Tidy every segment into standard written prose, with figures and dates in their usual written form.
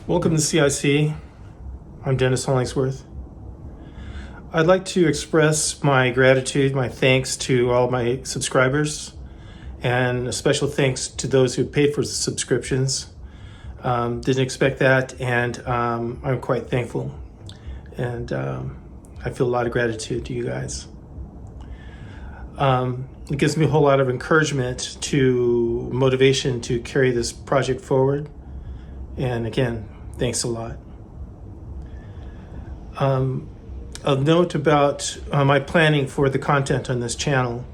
Welcome to CIC. I'm Dennis Hollingsworth. I'd like to express my gratitude, my thanks to all my subscribers, and a special thanks to those who paid for the subscriptions. Didn't expect that, and I'm quite thankful. And I feel a lot of gratitude to you guys. It gives me a whole lot of encouragement to motivation to carry this project forward. And again, thanks a lot. A note about my planning for the content on this channel.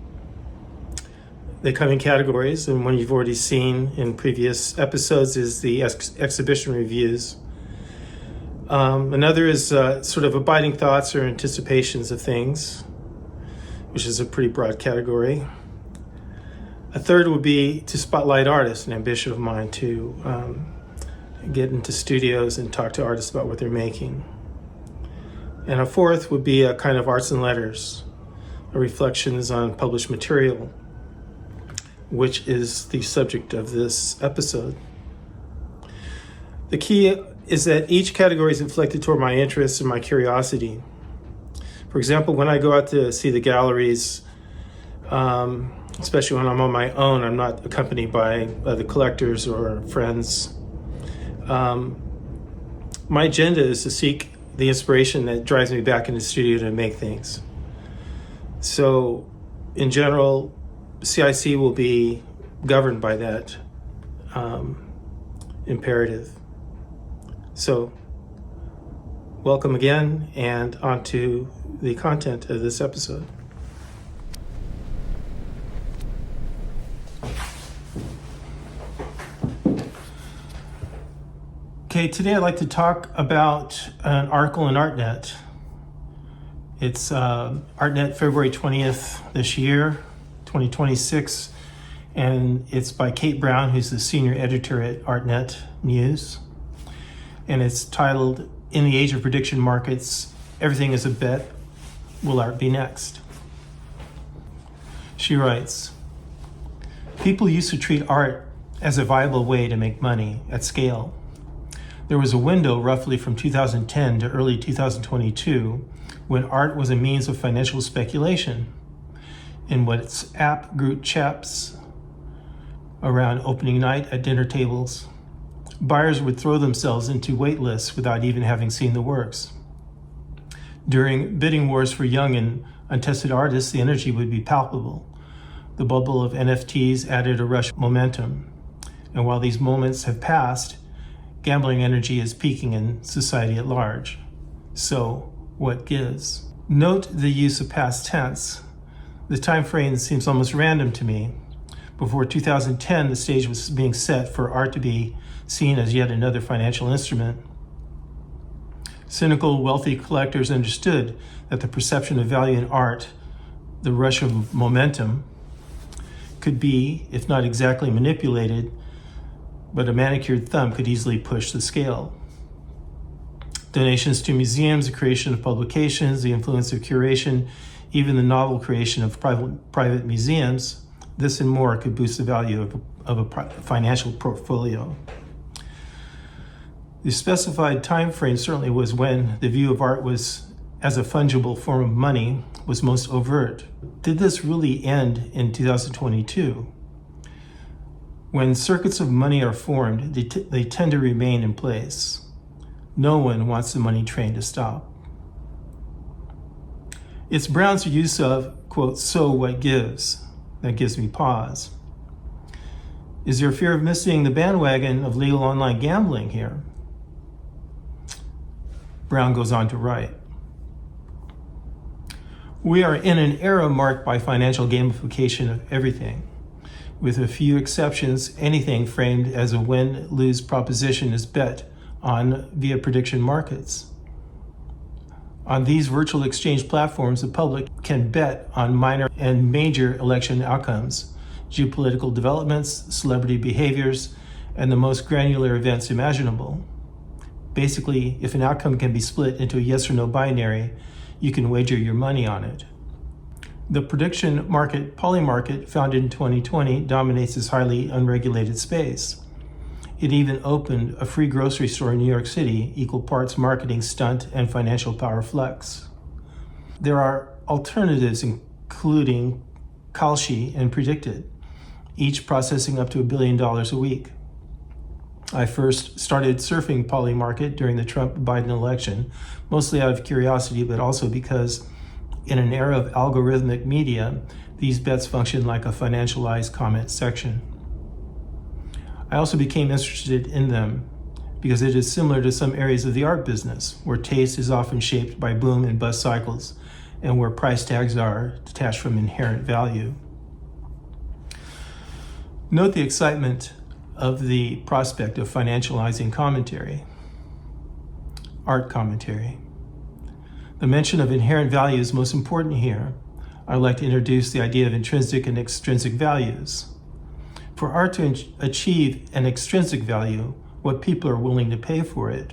They come in categories, and one you've already seen in previous episodes is the exhibition reviews. Another is sort of abiding thoughts or anticipations of things, which is a pretty broad category. A third would be to spotlight artists, an ambition of mine to get into studios and talk to artists about what they're making. And a fourth would be a kind of arts and letters, reflections on published material, which is the subject of this episode. The key is that each category is inflected toward my interests and my curiosity. For example, when I go out to see the galleries, especially when I'm on my own, I'm not accompanied by other collectors or friends. My agenda is to seek the inspiration that drives me back in the studio to make things. So, in general, CIC will be governed by that imperative. So, welcome again, and on to the content of this episode. Okay, today I'd like to talk about an article in ArtNet. It's ArtNet February 20th this year, 2026, and it's by Kate Brown, who's the senior editor at ArtNet News. And it's titled, "In the Age of Prediction Markets, Everything is a Bet. Will Art Be Next?" She writes, "People used to treat art as a viable way to make money at scale. There was a window roughly from 2010 to early 2022 when art was a means of financial speculation. In WhatsApp group chats around opening night at dinner tables, buyers would throw themselves into wait lists without even having seen the works. During bidding wars for young and untested artists, the energy would be palpable. The bubble of NFTs added a rush of momentum. And while these moments have passed, gambling energy is peaking in society at large. So, what gives?" Note the use of past tense. The time frame seems almost random to me. Before 2010, the stage was being set for art to be seen as yet another financial instrument. Cynical, wealthy collectors understood that the perception of value in art, the rush of momentum, could be, if not exactly manipulated, but a manicured thumb could easily push the scale. Donations to museums, the creation of publications, the influence of curation, even the novel creation of private museums, this and more could boost the value of a financial portfolio. The specified time frame certainly was when the view of art was as a fungible form of money was most overt. Did this really end in 2022? When circuits of money are formed, they tend to remain in place. No one wants the money train to stop. It's Brown's use of, quote, "so what gives," that gives me pause. Is there a fear of missing the bandwagon of legal online gambling here? Brown goes on to write, "We are in an era marked by financial gamification of everything. With a few exceptions, anything framed as a win-lose proposition is bet on via prediction markets. On these virtual exchange platforms, the public can bet on minor and major election outcomes, geopolitical developments, celebrity behaviors, and the most granular events imaginable. Basically, if an outcome can be split into a yes or no binary, you can wager your money on it. The prediction market Polymarket, founded in 2020, dominates this highly unregulated space. It even opened a free grocery store in New York City, equal parts marketing stunt and financial power flex. There are alternatives including Kalshi and Predicted, each processing up to $1 billion a week. I first started surfing Polymarket during the Trump-Biden election, mostly out of curiosity, but also because in an era of algorithmic media, these bets function like a financialized comment section. I also became interested in them because it is similar to some areas of the art business, where taste is often shaped by boom and bust cycles, and where price tags are detached from inherent value. Note the excitement of the prospect of financializing commentary, art commentary. The mention of inherent value is most important here. I'd like to introduce the idea of intrinsic and extrinsic values. For art to achieve an extrinsic value, what people are willing to pay for it,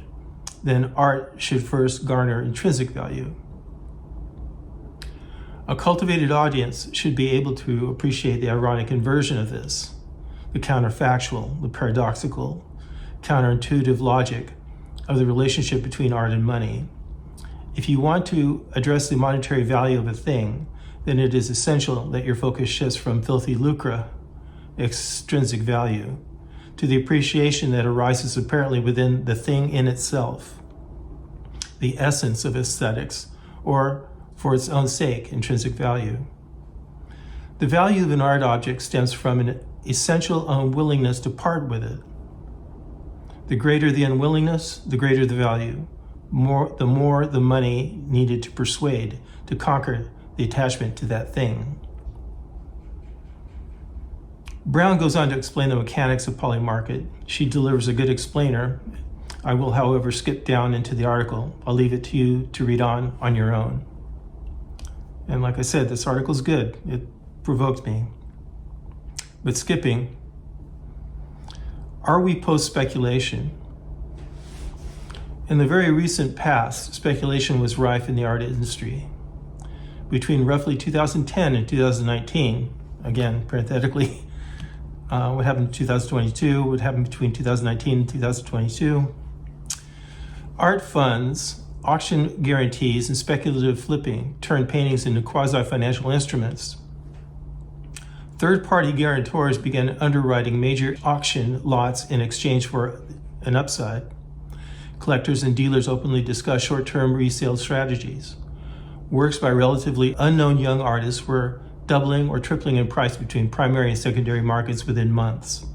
then art should first garner intrinsic value. A cultivated audience should be able to appreciate the ironic inversion of this, the counterfactual, the paradoxical, counterintuitive logic of the relationship between art and money. If you want to address the monetary value of a thing, then it is essential that your focus shifts from filthy lucre, extrinsic value, to the appreciation that arises apparently within the thing in itself, the essence of aesthetics, or for its own sake, intrinsic value. The value of an art object stems from an essential unwillingness to part with it. The greater the unwillingness, the greater the value. The more the money needed to persuade, to conquer the attachment to that thing. Brown goes on to explain the mechanics of Polymarket. She delivers a good explainer. I will, however, skip down into the article. I'll leave it to you to read on your own. And like I said, this article is good. It provoked me. But skipping, are we post-speculation? In the very recent past, speculation was rife in the art industry. Between roughly 2010 and 2019, again, parenthetically, what happened in 2022, what happened between 2019 and 2022, art funds, auction guarantees, and speculative flipping turned paintings into quasi-financial instruments. Third-party guarantors began underwriting major auction lots in exchange for an upside. Collectors and dealers openly discussed short-term resale strategies. Works by relatively unknown young artists were doubling or tripling in price between primary and secondary markets within months.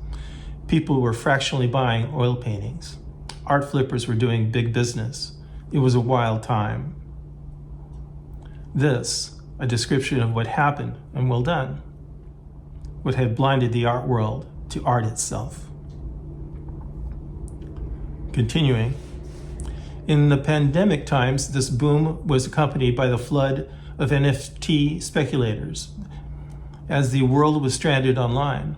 People were fractionally buying oil paintings. Art flippers were doing big business. It was a wild time. This, a description of what happened, and well done, what had blinded the art world to art itself. Continuing, in the pandemic times, this boom was accompanied by the flood of NFT speculators. As the world was stranded online,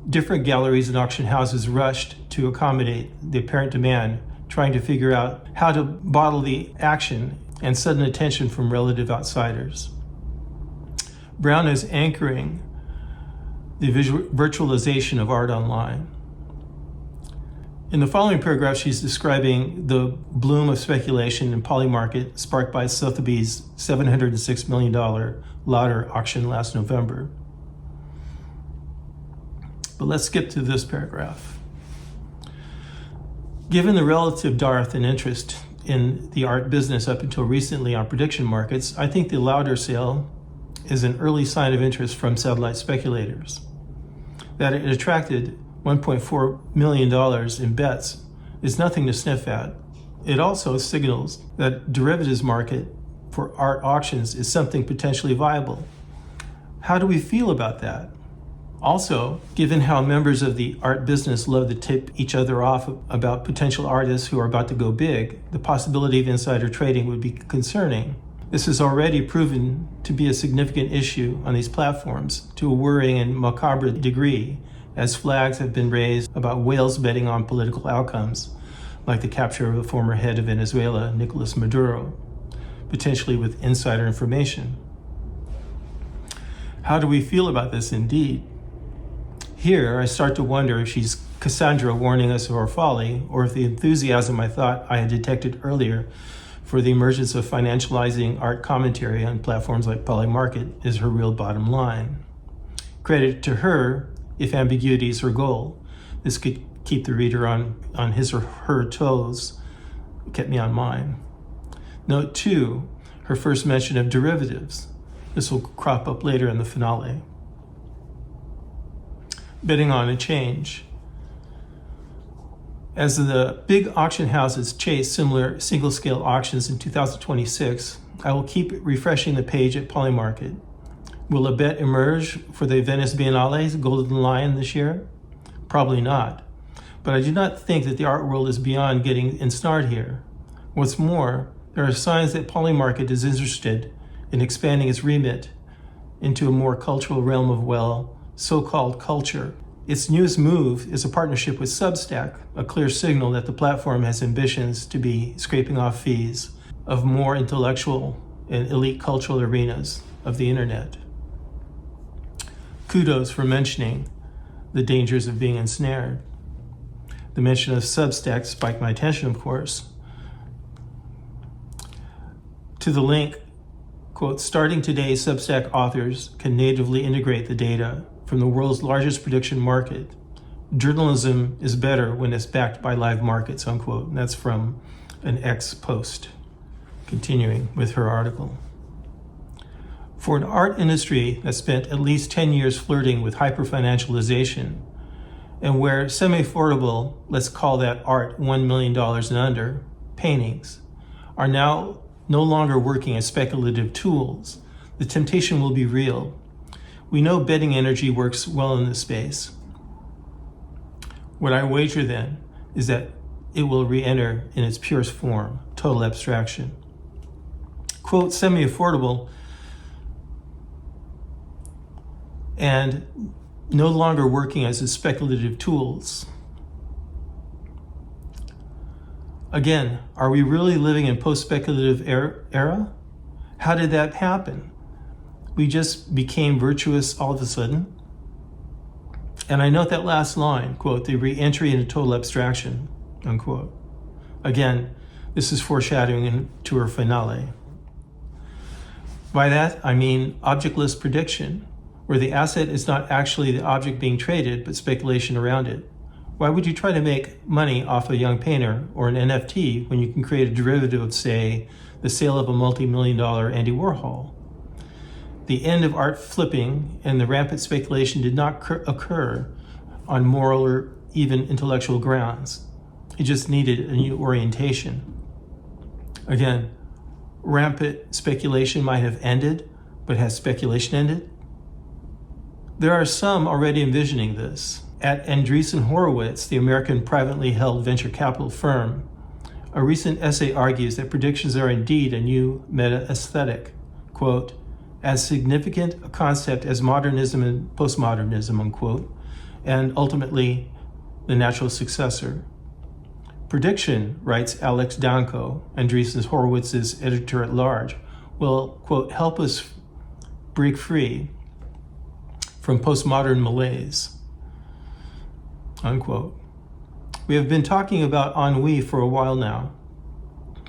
different galleries and auction houses rushed to accommodate the apparent demand, trying to figure out how to bottle the action and sudden attention from relative outsiders. Brown is anchoring the virtualization of art online. In the following paragraph, she's describing the bloom of speculation in Polymarket sparked by Sotheby's $706 million Lauder auction last November. But let's skip to this paragraph. Given the relative dearth and interest in the art business up until recently on prediction markets, I think the Lauder sale is an early sign of interest from satellite speculators. That it attracted $1.4 million in bets is nothing to sniff at. It also signals that derivatives market for art auctions is something potentially viable. How do we feel about that? Also, given how members of the art business love to tip each other off about potential artists who are about to go big, the possibility of insider trading would be concerning. This has already proven to be a significant issue on these platforms to a worrying and macabre degree, as flags have been raised about whales betting on political outcomes, like the capture of the former head of Venezuela, Nicolas Maduro, potentially with insider information. How do we feel about this indeed? Here, I start to wonder if she's Cassandra warning us of our folly, or if the enthusiasm I thought I had detected earlier for the emergence of financializing art commentary on platforms like Polymarket is her real bottom line. Credit to her if ambiguity is her goal. This could keep the reader on his or her toes. It kept me on mine. Note 2, her first mention of derivatives. This will crop up later in the finale. Betting on a change. As the big auction houses chase similar single-scale auctions in 2026, I will keep refreshing the page at Polymarket. Will a bet emerge for the Venice Biennale's Golden Lion this year? Probably not. But I do not think that the art world is beyond getting ensnared here. What's more, there are signs that Polymarket is interested in expanding its remit into a more cultural realm of, well, so-called culture. Its newest move is a partnership with Substack, a clear signal that the platform has ambitions to be scraping off fees of more intellectual and elite cultural arenas of the internet. Kudos for mentioning the dangers of being ensnared. The mention of Substack spiked my attention, of course. To the link, quote, starting today, Substack authors can natively integrate the data from the world's largest prediction market. Journalism is better when it's backed by live markets, unquote. And that's from an X post. Continuing with her article. For an art industry that spent at least 10 years flirting with hyper-financialization, and where semi-affordable, let's call that art $1 million and under, paintings, are now no longer working as speculative tools, the temptation will be real. We know betting energy works well in this space. What I wager then is that it will re-enter in its purest form, total abstraction. Quote, semi-affordable and no longer working as a speculative tools. Again, are we really living in post-speculative era? How did that happen? We just became virtuous all of a sudden? And I note that last line, quote, the re-entry into total abstraction, unquote. Again, this is foreshadowing into her finale. By that, I mean objectless prediction, where the asset is not actually the object being traded, but speculation around it. Why would you try to make money off a young painter or an NFT when you can create a derivative of, say, the sale of a multi-million-dollar Andy Warhol? The end of art flipping and the rampant speculation did not occur on moral or even intellectual grounds. It just needed a new orientation. Again, rampant speculation might have ended, but has speculation ended? There are some already envisioning this. At Andreessen Horowitz, the American privately held venture capital firm, a recent essay argues that predictions are indeed a new meta-aesthetic, quote, as significant a concept as modernism and postmodernism, unquote, and ultimately the natural successor. Prediction, writes Alex Danko, Andreessen Horowitz's editor-at-large, will, quote, help us break free from postmodern malaise, unquote. We have been talking about ennui for a while now,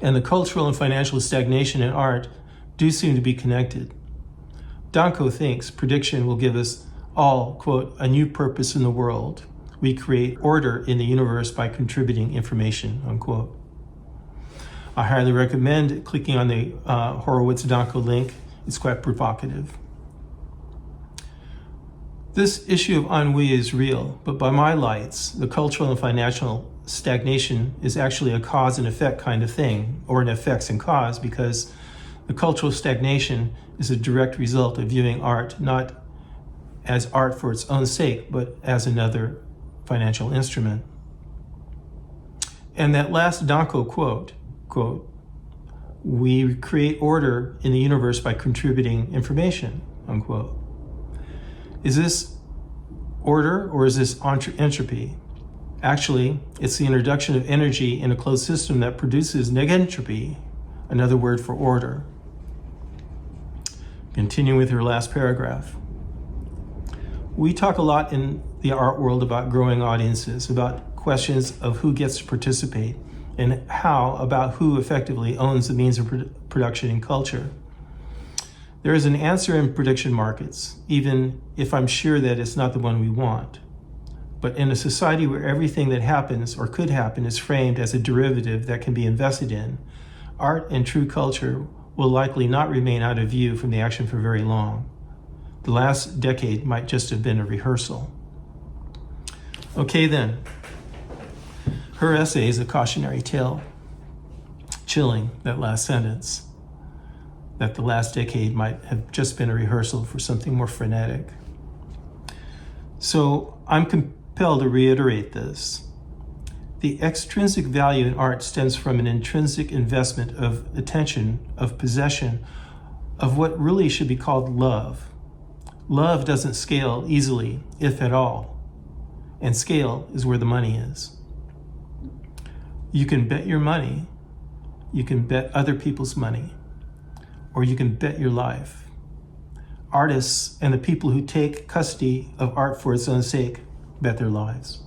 and the cultural and financial stagnation in art do seem to be connected. Danko thinks prediction will give us all, quote, a new purpose in the world. We create order in the universe by contributing information, unquote. I highly recommend clicking on the Horowitz-Danko link. It's quite provocative. This issue of ennui is real, but by my lights, the cultural and financial stagnation is actually a cause and effect kind of thing, or an effects and cause, because the cultural stagnation is a direct result of viewing art not as art for its own sake, but as another financial instrument. And that last Danko quote, we create order in the universe by contributing information, unquote. Is this order or is this entropy? Actually, it's the introduction of energy in a closed system that produces negentropy, another word for order. Continue with her last paragraph. We talk a lot in the art world about growing audiences, about questions of who gets to participate, and about who effectively owns the means of production and culture. There is an answer in prediction markets, even if I'm sure that it's not the one we want. But in a society where everything that happens or could happen is framed as a derivative that can be invested in, art and true culture will likely not remain out of view from the action for very long. The last decade might just have been a rehearsal. Okay then. Her essay is a cautionary tale. Chilling, that last sentence. That the last decade might have just been a rehearsal for something more frenetic. So I'm compelled to reiterate this. The extrinsic value in art stems from an intrinsic investment of attention, of possession, of what really should be called love. Love doesn't scale easily, if at all. And scale is where the money is. You can bet your money, you can bet other people's money, or you can bet your life. Artists and the people who take custody of art for its own sake bet their lives.